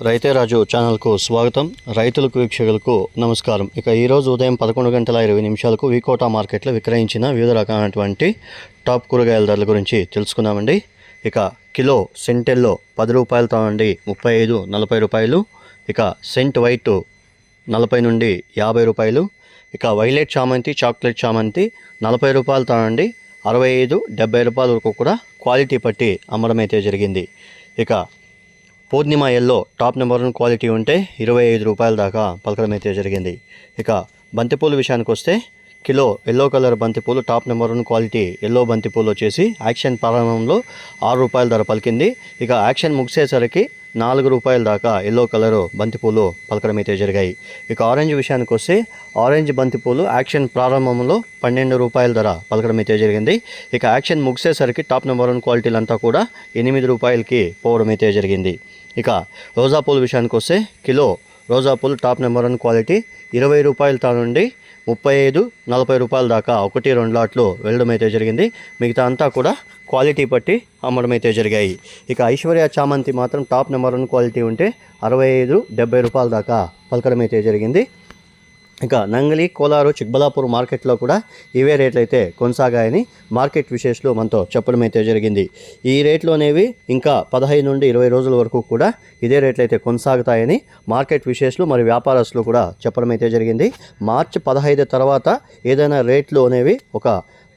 రైతే రాజు ఛానల్కు స్వాగతం. రైతులకు వీక్షకులకు నమస్కారం. ఇక ఈరోజు ఉదయం 11:20 వికోటా మార్కెట్లో విక్రయించిన వివిధ రకాలైనటువంటి టాప్ కూరగాయల ధరల గురించి తెలుసుకుందామండి. ఇక కిలో సెంటెల్లో 10 రూపాయలతో నుండి 35, 40 రూపాయలు. ఇక సెంట్ వైట్ 40 నుండి 50 రూపాయలు. ఇక వైలెట్ చామంతి, చాక్లెట్ చామంతి 40 రూపాయలతో నుండి 65, 70 రూపాయల వరకు కూడా క్వాలిటీ పట్టి అమ్మడం అయితే జరిగింది. ఇక పూర్ణిమ ఎల్లో టాప్ నెంబర్ 1 క్వాలిటీ ఉంటే 25 రూపాయల దాకా పలకడం అయితే జరిగింది. ఇక బంతిపూలు విషయానికి వస్తే కిలో ఎల్లో కలర్ బంతిపూలు టాప్ నెంబర్ 1 క్వాలిటీ ఎల్లో బంతిపూలు వచ్చేసి యాక్షన్ ప్రారంభంలో 6 రూపాయల ధర పలికింది. ఇక యాక్షన్ ముగిసేసరికి 4 రూపాయల దాకా ఎల్లో కలరు బంతిపూలు పలకడం అయితే జరిగాయి. ఇక ఆరెంజ్ విషయానికి వస్తే ఆరెంజ్ బంతిపూలు యాక్షన్ ప్రారంభంలో 12 రూపాయల ధర పలకడం అయితే జరిగింది. ఇక యాక్షన్ ముగిసేసరికి టాప్ నెంబర్ 1 క్వాలిటీలంతా కూడా 8 రూపాయలకి పోవడం అయితే జరిగింది. ఇక రోజా పూల విషయానికి వస్తే కిలో రోజా పూలు టాప్ నెంబర్ 1 క్వాలిటీ 20 రూపాయలతో నుండి 35, 40 రూపాయల దాకా 1-2 లాట్లు వెళ్ళడం అయితే జరిగింది. మిగతా అంతా కూడా క్వాలిటీ పట్టి అమ్మడం అయితే జరిగాయి. ఇక ఐశ్వర్య చామంతి మాత్రం టాప్ నెంబర్ 1 క్వాలిటీ ఉంటే 65, 70 రూపాయల దాకా పలకడం అయితే జరిగింది. ఇక నంగలి, కోలారు, చిక్బలాపూర్ మార్కెట్లో కూడా ఇవే రేట్లు అయితే కొనసాగాయని మార్కెట్ విశేషాలు మనతో చెప్పడం అయితే జరిగింది. ఈ రేట్లు అనేవి ఇంకా 15 నుండి 20 రోజుల వరకు కూడా ఇదే రేట్లు అయితే కొనసాగుతాయని మార్కెట్ విశేషాలు మరియు వ్యాపారస్తులు కూడా చెప్పడం అయితే జరిగింది. మార్చి 15 తర్వాత ఏదైనా రేట్లు అనేవి ఒక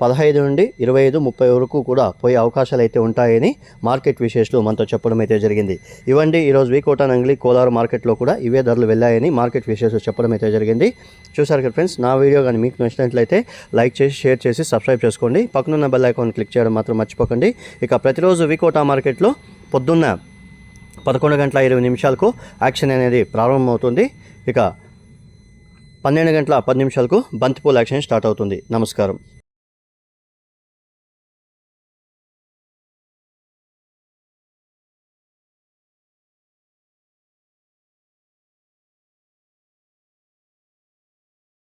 15 నుండి 25, 30 వరకు కూడా పోయే అవకాశాలు అయితే ఉంటాయని మార్కెట్ విశేషాలు మనతో చెప్పడం అయితే జరిగింది. ఇవండి ఈరోజు వికోటా, నంగలి, కోలారు మార్కెట్లో కూడా ఇవే ధరలు వెళ్ళాయని మార్కెట్ విశేషాలు చెప్పడం అయితే జరిగింది. చూసారు కదా ఫ్రెండ్స్, నా వీడియో కానీ మీకు నచ్చినట్లయితే లైక్ చేసి, షేర్ చేసి, సబ్స్క్రైబ్ చేసుకోండి. పక్కనున్న బెల్ ఐకాన్ క్లిక్ చేయడం మాత్రం మర్చిపోకండి. ఇక ప్రతిరోజు వికోటా మార్కెట్లో పొద్దున్న 11:20 యాక్షన్ అనేది ప్రారంభమవుతుంది. ఇక 12:10 బంతిపూల యాక్షన్ స్టార్ట్ అవుతుంది. నమస్కారం.